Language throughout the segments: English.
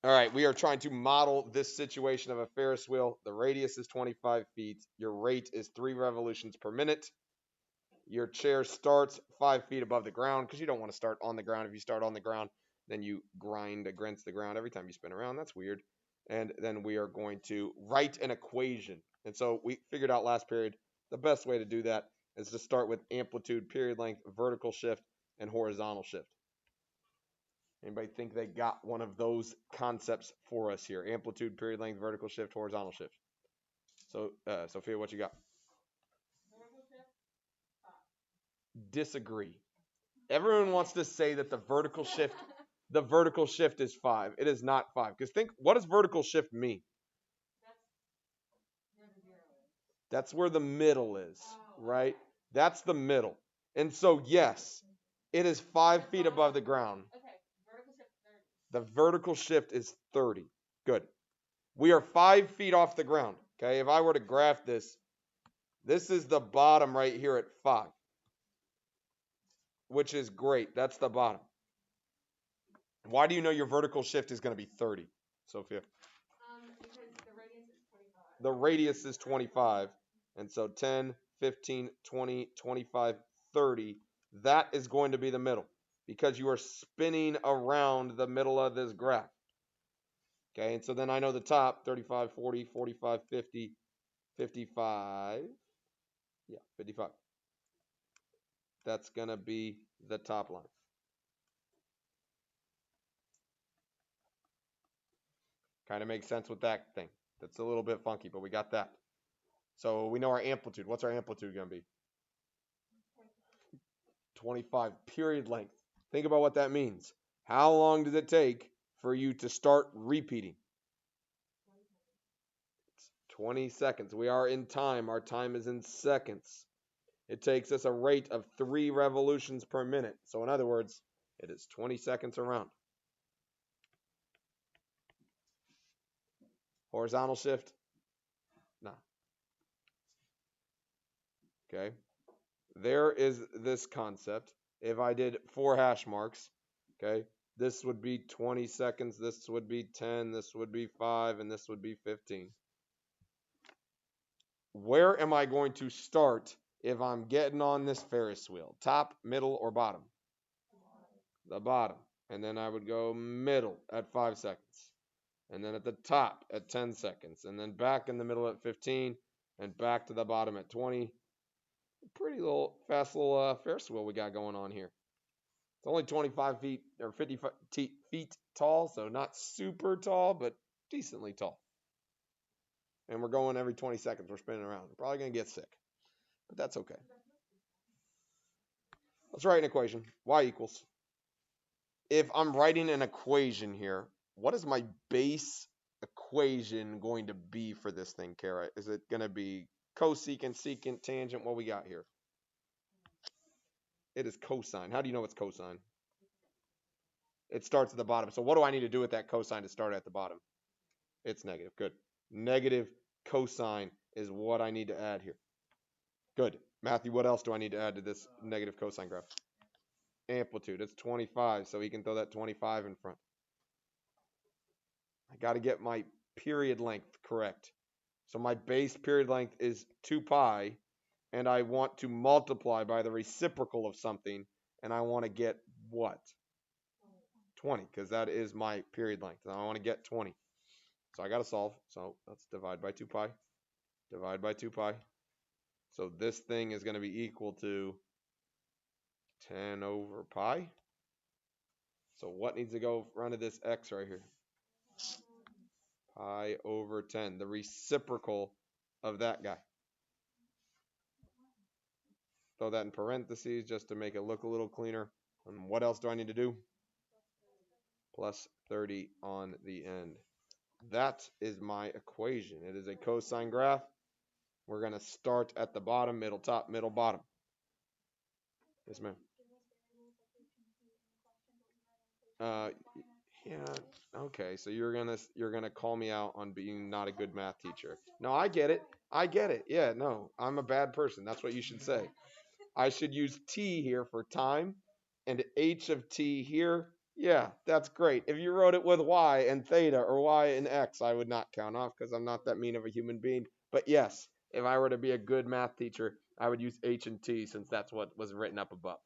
All right, we are trying to model this situation of a Ferris wheel. The radius is 25 feet. Your rate is 3 revolutions per minute. Your chair starts 5 feet above the ground because you don't want to start on the ground. If you start on the ground, then you grind against the ground every time you spin around. That's weird. And then we are going to write an equation. And so we figured out last period the best way to do that is to start with amplitude, period length, vertical shift, and horizontal shift. Anybody think they got one of those concepts for us here? Amplitude, period length, vertical shift, horizontal shift. So, Sophia, what you got? Disagree. Everyone wants to say that the vertical shift is 5. It is not 5. Because think, what does vertical shift mean? That's where the middle is, right? That's the middle. And so, yes, it is 5 feet above the ground. The vertical shift is 30. Good. We are 5 feet off the ground. Okay, if I were to graph this, this is the bottom right here at 5, which is great. That's the bottom. Why do you know your vertical shift is going to be 30, Sophia? Because the radius is 25. And so 10, 15, 20, 25, 30. That is going to be the middle because you are spinning around the middle of this graph. Okay, and so then I know the top, 35, 40, 45, 50, 55. Yeah, 55. That's going to be the top line. Kind of makes sense with that thing. That's a little bit funky, but we got that. So we know our amplitude. What's our amplitude going to be? 25. Period length. Think about what that means. How long does it take for you to start repeating? 20 seconds. We are in time. Our time is in seconds. It takes us a rate of 3 revolutions per minute. So in other words, it is 20 seconds around. Horizontal shift? No. Okay. There is this concept. If I did 4 hash marks, okay, this would be 20 seconds, this would be 10, this would be 5, and this would be 15. Where am I going to start if I'm getting on this Ferris wheel? Top, middle, or bottom? The bottom. And then I would go middle at 5 seconds. And then at the top at 10 seconds. And then back in the middle at 15. And back to the bottom at 20. Pretty fast little Ferris wheel we got going on here. It's only 25 feet or 50 feet tall, so not super tall, but decently tall. And we're going every 20 seconds. We're spinning around. We're probably going to get sick, but that's okay. Let's write an equation. Y equals. If I'm writing an equation here, what is my base equation going to be for this thing, Kara? Is it going to be cosecant, secant, tangent? What we got here? It is cosine. How do you know it's cosine? It starts at the bottom. So what do I need to do with that cosine to start at the bottom? It's negative. Good. Negative cosine is what I need to add here. Good. Matthew, what else do I need to add to this negative cosine graph? Amplitude. It's 25, so he can throw that 25 in front. I got to get my period length correct. So my base period length is 2 pi, and I want to multiply by the reciprocal of something, and I want to get what? 20, because that is my period length. And I want to get 20. So I got to solve. So let's divide by 2 pi. Divide by 2 pi. So this thing is going to be equal to 10 over pi. So what needs to go in front of this x right here? Pi over 10. The reciprocal of that guy. Throw that in parentheses just to make it look a little cleaner. And what else do I need to do? Plus 30 on the end. That is my equation. It is a cosine graph. We're going to start at the bottom, middle, top, middle, bottom. Yes, ma'am. Yeah. Okay. So you're gonna call me out on being not a good math teacher. No, I get it. I get it. Yeah. No, I'm a bad person. That's what you should say. I should use T here for time, and H of T here Yeah, that's great. If you wrote it with y and theta or y and x, I would not count off because I'm not that mean of a human being. But yes, if I were to be a good math teacher, I would use h and t since that's what was written up above.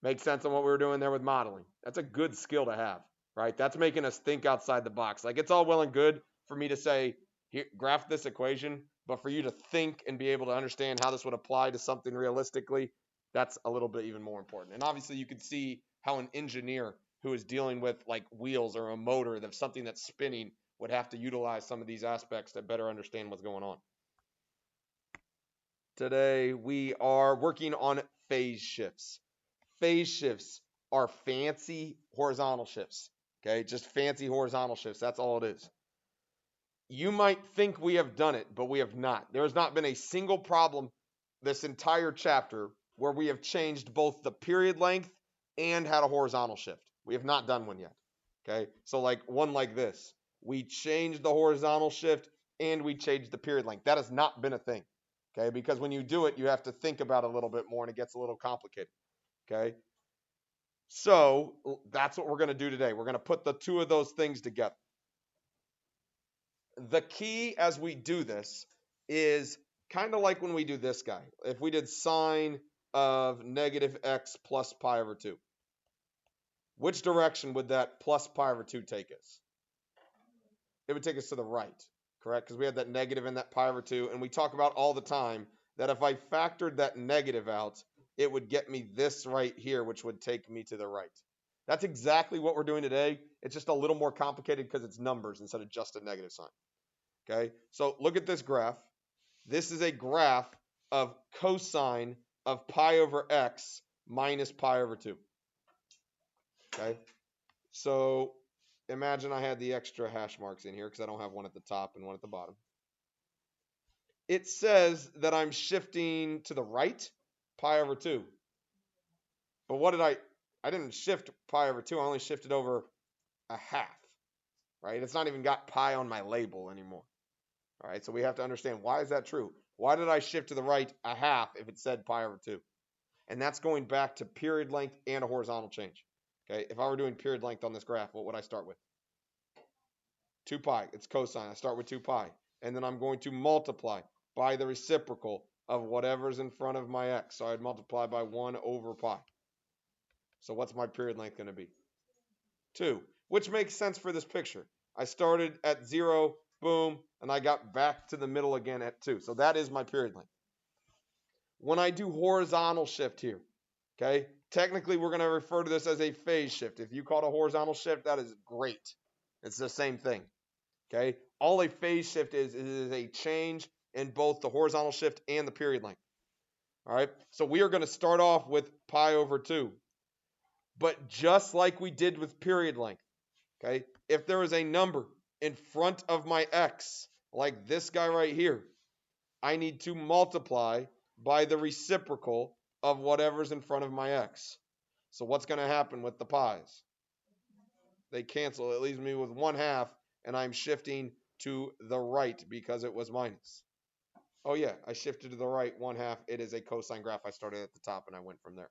Make sense on what we were doing there with modeling. That's a good skill to have, right? That's making us think outside the box. Like it's all well and good for me to say, here, graph this equation, but for you to think and be able to understand how this would apply to something realistically, that's a little bit even more important. And obviously you can see how an engineer who is dealing with like wheels or a motor, that's something that's spinning, would have to utilize some of these aspects to better understand what's going on. Today we are working on phase shifts. Phase shifts are fancy horizontal shifts. Okay, just fancy horizontal shifts. That's all it is. You might think we have done it, but we have not. There has not been a single problem this entire chapter where we have changed both the period length and had a horizontal shift. We have not done one yet. Okay, so like one like this, we changed the horizontal shift and we changed the period length. That has not been a thing. Okay, because when you do it, you have to think about it a little bit more and it gets a little complicated. Okay, so that's what we're going to do today. We're going to put the two of those things together. The key as we do this is kind of like when we do this guy. If we did sine of negative x plus pi over 2, which direction would that plus pi over 2 take us? It would take us to the right, correct? Because we had that negative and that pi over 2, and we talk about all the time that if I factored that negative out, it would get me this right here, which would take me to the right. That's exactly what we're doing today. It's just a little more complicated because it's numbers instead of just a negative sign. Okay, so look at this graph. This is a graph of cosine of pi over x minus pi over 2. Okay, so imagine I had the extra hash marks in here because I don't have one at the top and one at the bottom. It says that I'm shifting to the right, pi over 2. But what did I didn't shift pi over 2. I only shifted over a half, right? It's not even got pi on my label anymore. All right, so we have to understand, why is that true? Why did I shift to the right a half if it said pi over 2? And that's going back to period length and a horizontal change. Okay, if I were doing period length on this graph, what would I start with? 2 pi. It's cosine. I start with 2 pi. And then I'm going to multiply by the reciprocal of whatever's in front of my x. So I'd multiply by 1 over pi. So what's my period length going to be? 2, which makes sense for this picture. I started at 0, boom, and I got back to the middle again at 2. So that is my period length. When I do horizontal shift here, okay, technically we're going to refer to this as a phase shift. If you call it a horizontal shift, that is great. It's the same thing. Okay, all a phase shift is a change in both the horizontal shift and the period length. All right, so we are going to start off with pi over 2. But just like we did with period length, okay, if there is a number in front of my x, like this guy right here, I need to multiply by the reciprocal of whatever's in front of my x. So what's going to happen with the pi's? They cancel. It leaves me with 1/2, and I'm shifting to the right because it was minus. Oh yeah, I shifted to the right 1/2. It is a cosine graph. I started at the top and I went from there.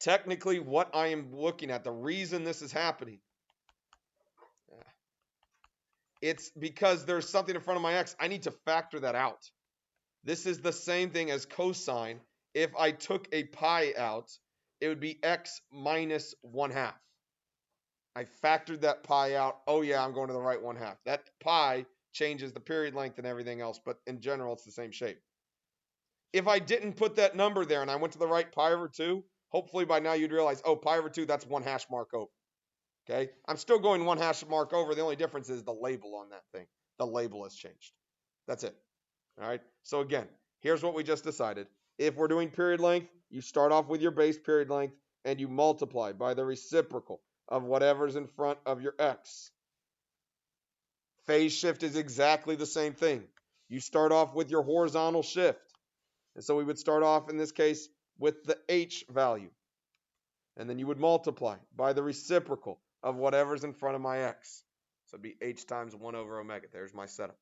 Technically, what I am looking at, the reason this is happening, it's because there's something in front of my x. I need to factor that out. This is the same thing as cosine. If I took a pi out, it would be x minus 1/2. I factored that pi out. Oh yeah, I'm going to the right 1/2. That pi changes the period length and everything else, but in general, it's the same shape. If I didn't put that number there and I went to the right pi over 2, hopefully by now you'd realize, oh, pi over 2, that's 1 hash mark over. Okay, I'm still going 1 hash mark over. The only difference is the label on that thing. The label has changed. That's it. All right, so again, here's what we just decided. If we're doing period length, you start off with your base period length and you multiply by the reciprocal of whatever's in front of your x. Phase shift is exactly the same thing. You start off with your horizontal shift. And so we would start off in this case with the h value. And then you would multiply by the reciprocal of whatever's in front of my x. So it'd be h times 1 over omega. There's my setup.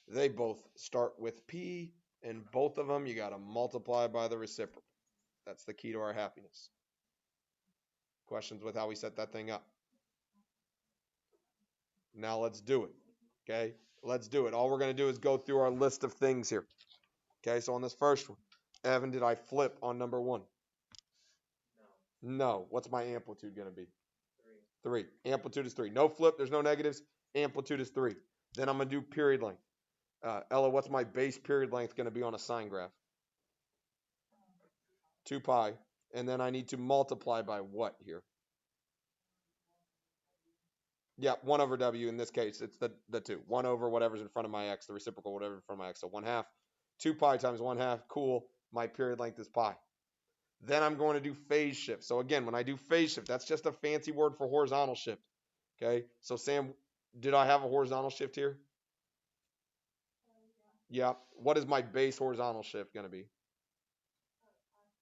They both start with p, and both of them you got to multiply by the reciprocal. That's the key to our happiness. Questions with how we set that thing up? Now let's do it. Okay, let's do it. All we're going to do is go through our list of things here. Okay, so on this first one, Evan, did I flip on number 1? No. What's my amplitude going to be? 3. Amplitude is 3. No flip. There's no negatives. Amplitude is 3. Then I'm going to do period length. Ella, what's my base period length going to be on a sine graph? 2 pi. And then I need to multiply by what here? Yeah, 1 over w. In this case, it's the 2. 1 over whatever's in front of my x, the reciprocal, whatever in front of my x. So 1/2. 2 pi times 1/2. Cool. My period length is pi. Then I'm going to do phase shift. So again, when I do phase shift, that's just a fancy word for horizontal shift. Okay, so Sam, did I have a horizontal shift here? Yeah. What is my base horizontal shift going to be?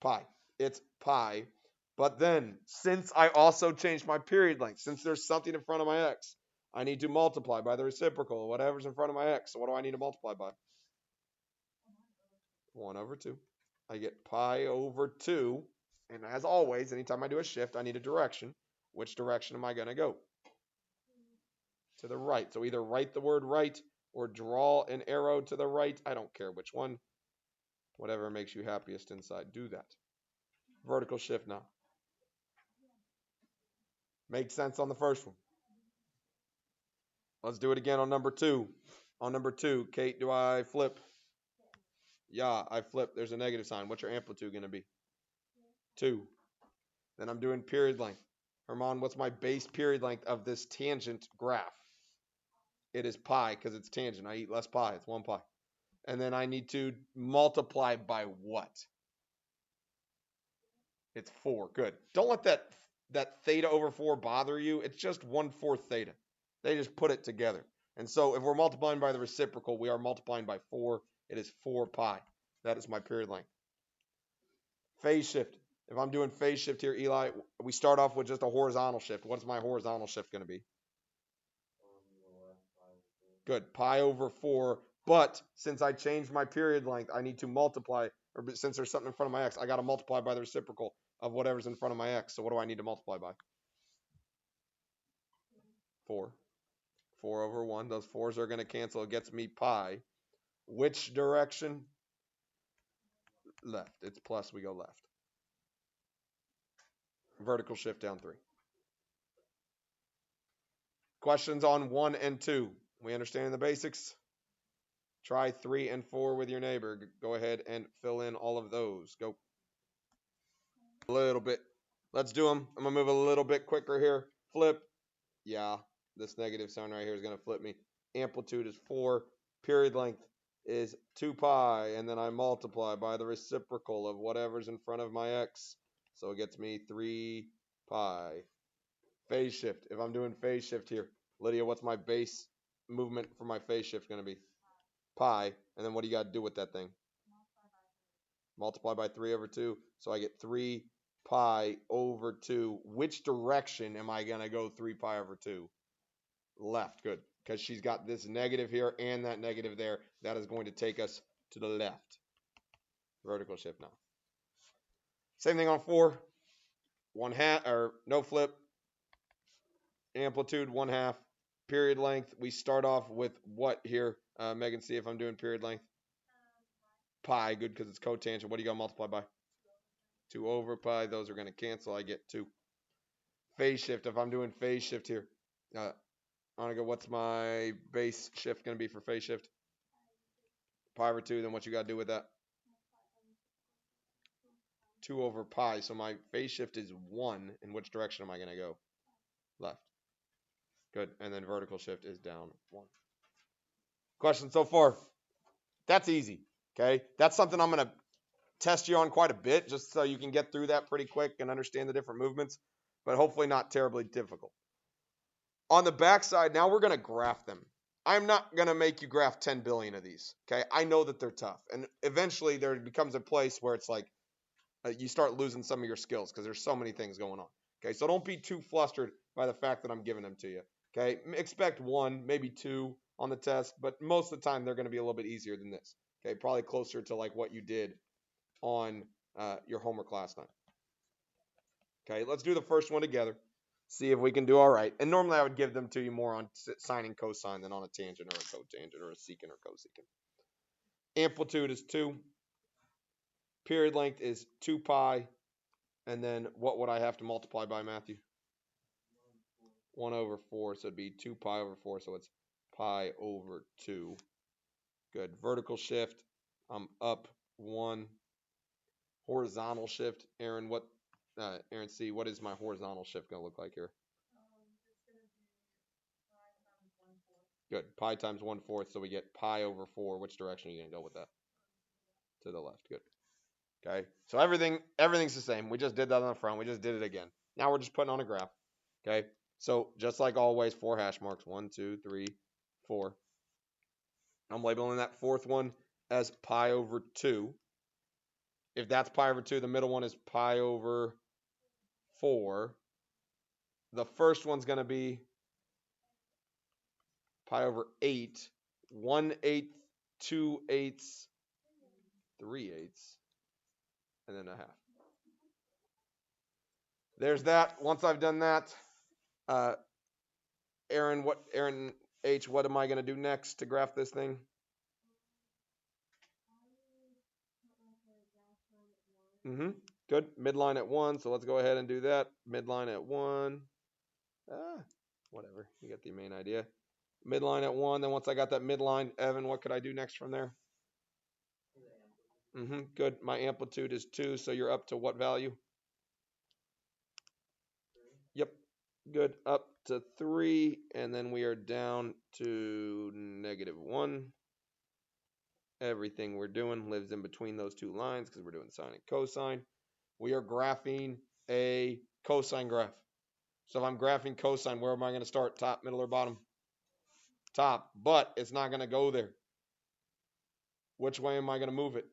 Pi. It's pi. But then, since I also changed my period length, since there's something in front of my x, I need to multiply by the reciprocal of whatever's in front of my x. So what do I need to multiply by? 1 over 2. I get pi over 2. And as always, anytime I do a shift, I need a direction. Which direction am I going to go? To the right. So either write the word right or draw an arrow to the right. I don't care which one. Whatever makes you happiest inside, do that. Vertical shift now. Makes sense on the first one. Let's do it again on number 2. On number 2, Kate, do I flip? Yeah, I flip. There's a negative sign. What's your amplitude going to be? 2. Then I'm doing period length. Herman, what's my base period length of this tangent graph? It is pi because it's tangent. I eat less pi. It's 1 pi. And then I need to multiply by what? It's 4. Good. Don't let that theta over 4 bother you. It's just 1/4 theta. They just put it together. And so if we're multiplying by the reciprocal, we are multiplying by 4. It is 4 pi. That is my period length. Phase shift. If I'm doing phase shift here, Eli, we start off with just a horizontal shift. What's my horizontal shift going to be? Good. Pi over 4. But since I changed my period length, I need to multiply, or since there's something in front of my x, I got to multiply by the reciprocal of whatever's in front of my x. So what do I need to multiply by? 4. 4 over 1. Those 4s are going to cancel. It gets me pi. Which direction? Left. It's plus. We go left. Vertical shift down 3. Questions on 1 and 2? We understand the basics? Try 3 and 4 with your neighbor. Go ahead and fill in all of those. Go. A little bit. Let's do them. I'm going to move a little bit quicker here. Flip. Yeah, this negative sign right here is going to flip me. Amplitude is 4. Period length is 2 pi. And then I multiply by the reciprocal of whatever's in front of my x. So it gets me 3 pi. Phase shift. If I'm doing phase shift here, Lydia, what's my base movement for my phase shift going to be? Pi. And then what do you got to do with that thing? Multiply by 3 over 2. So I get 3 pi over 2. Which direction am I going to go 3 pi over 2? Left. Good. Because she's got this negative here and that negative there. That is going to take us to the left. Vertical shift now. Same thing on 4. 1/2, or no flip. Amplitude 1/2. Period length. We start off with what here? Megan, see if I'm doing period length. Pi. Good, because it's cotangent. What do you got to multiply by? 2 over pi. Those are going to cancel. I get 2. Phase shift. If I'm doing phase shift here, I want to go, what's my base shift going to be for phase shift? Pi over 2. Then what you got to do with that? 2 over pi. So my phase shift is 1. In which direction am I going to go? Left. Good. And then vertical shift is down 1. Question so far? That's easy. Okay. That's something I'm going to test you on quite a bit, just so you can get through that pretty quick and understand the different movements, but hopefully not terribly difficult. On the backside, now we're going to graph them. I'm not going to make you graph 10 billion of these. Okay. I know that they're tough. And eventually there becomes a place where it's like you start losing some of your skills because there's so many things going on. Okay. So don't be too flustered by the fact that I'm giving them to you. Okay. Expect 1, maybe 2 on the test, but most of the time they're going to be a little bit easier than this. Okay. Probably closer to like what you did on your homework last time. Okay, let's do the first one together. See if we can do all right. And normally I would give them to you more on sine and cosine than on a tangent or a cotangent or a secant or cosecant. Amplitude is 2. Period length is 2 pi. And then what would I have to multiply by, Matthew? 1 over 4. So it'd be 2 pi over 4. So it's pi over 2. Good. Vertical shift. I'm up 1. Horizontal shift. Aaron, Aaron C, what is my horizontal shift going to look like here? Good. Pi times 1/4. So we get pi over 4. Which direction are you going to go with that? To the left. Good. Okay. So everything's the same. We just did that on the front. We just did it again. Now we're just putting on a graph. Okay. So just like always, 4 hash marks. 1, 2, 3, 4. I'm labeling that fourth one as pi over 2. If that's pi over 2, the middle one is pi over 4. The first one's going to be pi over 8. 1/8, 2/8, 3/8, and then a half. There's that. Once I've done that, Aaron H, what am I going to do next to graph this thing? Good. Midline at 1. So let's go ahead and do that. Midline at 1. Whatever. You get the main idea. Midline at 1. Then once I got that midline, Evan, what could I do next from there? Good. My amplitude is 2. So you're up to what value? Yep. Good. Up to 3. And then we are down to -1. Everything we're doing lives in between those two lines because we're doing sine and cosine. We are graphing a cosine graph. So if I'm graphing cosine, where am I going to start? Top, middle, or bottom? Top. But it's not going to go there. Which way am I going to move it?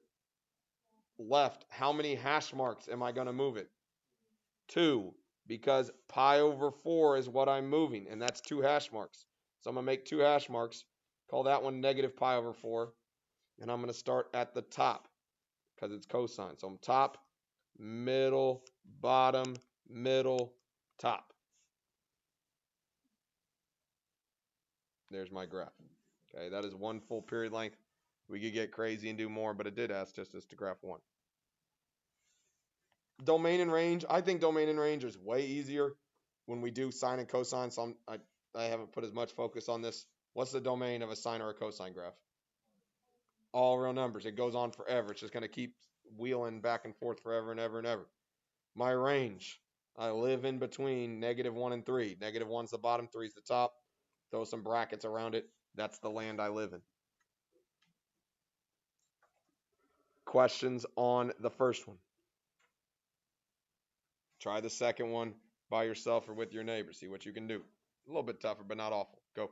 Left. How many hash marks am I going to move it? 2. Because pi over 4 is what I'm moving, and that's 2 hash marks. So I'm going to make 2 hash marks. Call that one negative pi over 4. And I'm going to start at the top because it's cosine. So I'm top, middle, bottom, middle, top. There's my graph. Okay, that is 1 full period length. We could get crazy and do more, but it did ask just us to graph 1. Domain and range. I think domain and range is way easier when we do sine and cosine. So I haven't put as much focus on this. What's the domain of a sine or a cosine graph? All real numbers. It goes on forever. It's just going to keep wheeling back and forth forever and ever and ever. My range. I live in between -1 and 3. -1's the bottom, 3's the top. Throw some brackets around it. That's the land I live in. Questions on the first one? Try the second one by yourself or with your neighbor. See what you can do. A little bit tougher, but not awful. Go.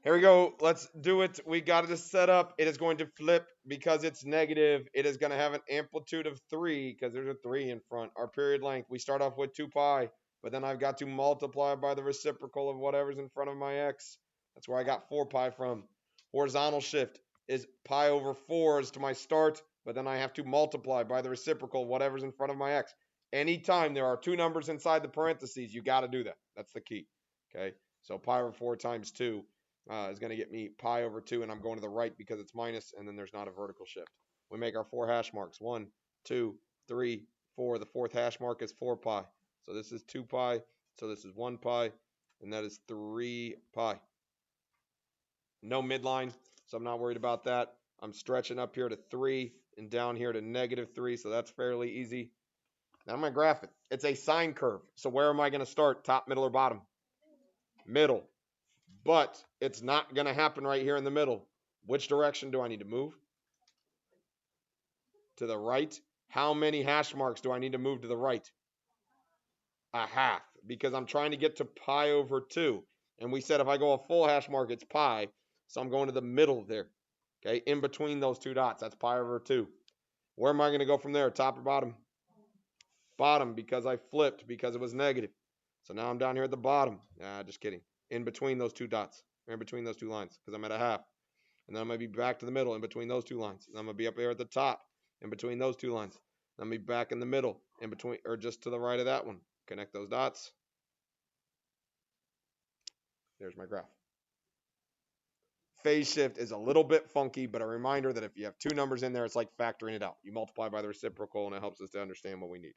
Here we go. Let's do it. We got it set up. It is going to flip because it's negative. It is going to have an amplitude of 3 because there's a 3 in front. Our period length, we start off with 2 pi, but then I've got to multiply by the reciprocal of whatever's in front of my x. That's where I got 4 pi from. Horizontal shift is pi over 4 is to my start, but then I have to multiply by the reciprocal of whatever's in front of my x. Anytime there are 2 numbers inside the parentheses, you got to do that. That's the key. Okay, so pi over 4 times 2 is going to get me pi over 2, and I'm going to the right because it's minus, and then there's not a vertical shift. We make our 4 hash marks. 1, 2, 3, 4. The 4th hash mark is 4 pi. So this is 2 pi. So this is 1 pi, and that is 3 pi. No midline, so I'm not worried about that. I'm stretching up here to 3 and down here to -3, so that's fairly easy. Now I'm going to graph it. It's a sine curve. So where am I going to start? Top, middle, or bottom? Middle. But it's not going to happen right here in the middle. Which direction do I need to move? To the right. How many hash marks do I need to move to the right? A half, because I'm trying to get to pi over 2. And we said if I go a full hash mark, it's pi. So I'm going to the middle there. Okay, in between those 2 dots. That's pi over 2. Where am I going to go from there? Top or bottom? Bottom, because I flipped because it was negative. So now I'm down here at the bottom. Just kidding. In between those 2 dots. Or in between those 2 lines, because I'm at a half. And then I'm going to be back to the middle in between those 2 lines. And I'm going to be up here at the top in between those two lines. Let me back in the middle, in between, or just to the right of that one. Connect those dots. There's my graph. Phase shift is a little bit funky, but a reminder that if you have two numbers in there, it's like factoring it out. You multiply by the reciprocal, and it helps us to understand what we need.